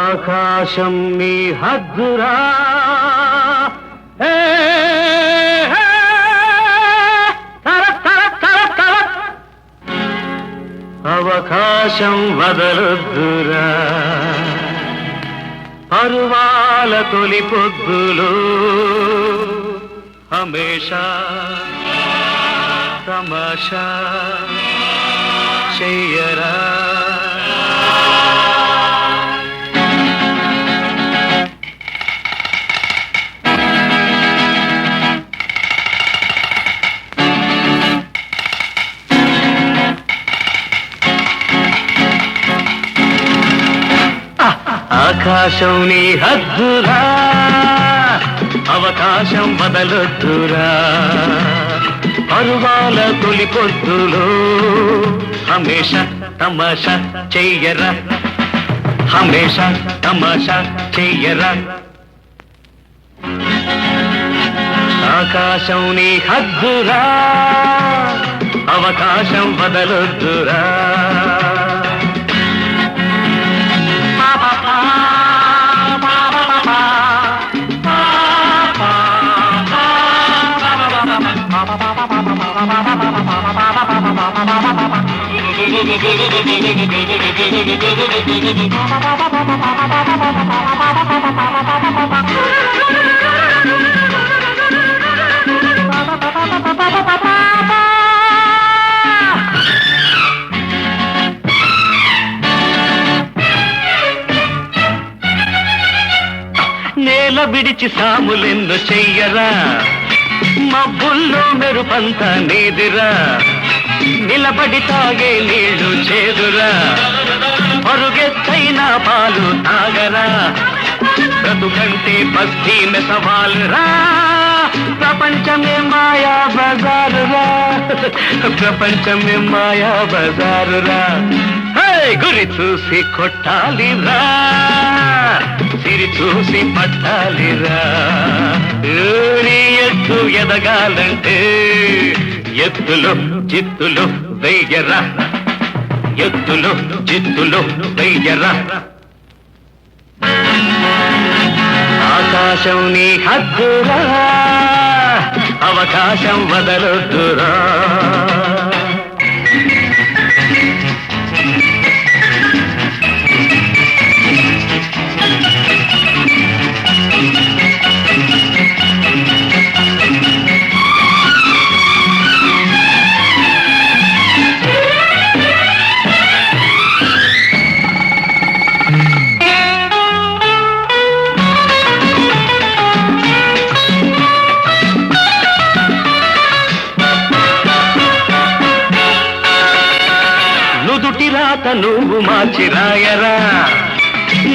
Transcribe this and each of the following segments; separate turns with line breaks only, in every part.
ఆకాశం నీ హద్దురా అవకాశం వదలొద్దురా పరువాల తొలి పొద్దులు హమేషా తమాషా చెయ్యరా ఆకాశం నీ హద్దురా అవకాశం వదలొద్దురా పరువాల తొలి పొద్దులో హమేషా తమాషా చెయ్యరా హమేషా తమాషా చెయ్యరా ఆకాశం నీ హద్దురా అవకాశం వదలొద్దురా నేల విడిచి సాములెన్ను చెయ్యరా మబ్బుల్లో మెరుపంత నీదిరా నిలబడి తాగే నీళ్లు చేదురా పరుగెత్తైన పాలు తాగరా బ్రతుకంటే బస్తీ మెసవాలురా ప్రపంచమే మాయా బజారురా ప్రపంచమే మాయా బజారురా గురి చూసి కొట్టాలిరా సిరి చూసి పట్టాలిరా నీ ఎత్తు ఎదగాలంటే ఎత్తులు జిత్తులు వెయ్యరా ఎత్తులు జిత్తులు వెయ్యరా ఆకాశం నీ హద్దురా అవకాశం వదలొద్దురా నుదుటిరాత నువ్వు మార్చి రాయరా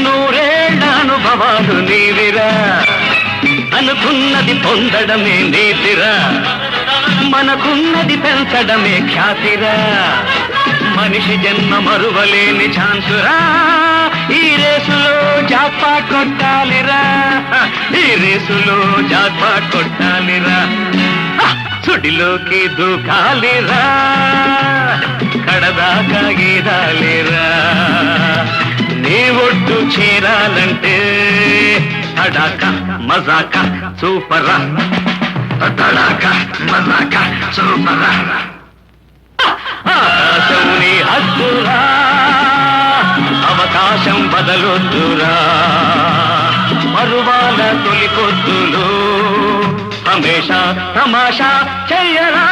నూరేళ్ల అనుభవాలు నీవిరా అనుకున్నది పొందడమే నీతిరా మనకున్నది పెంచడమే ఖ్యాతిరా మనిషి జన్మ మరువలేని ఛాన్సురా ఈ రేసులో జాక్పాట్ కొట్టాలిరా ఈ రేసులో జాక్పాట్ కొట్టాలిరా సుడిలోకి దూకాలిరా కడదాకా గీదాలిరా నీ ఒడ్డు చేరాలంటే తడాక మజాక సూపరా తడాక మజాక సూపరా ఆకాశం నీ హద్దురా అవకాశం బదలొద్దురా పరువాల తొలి పొద్దులు హమేషా తమాషా చెయ్యరా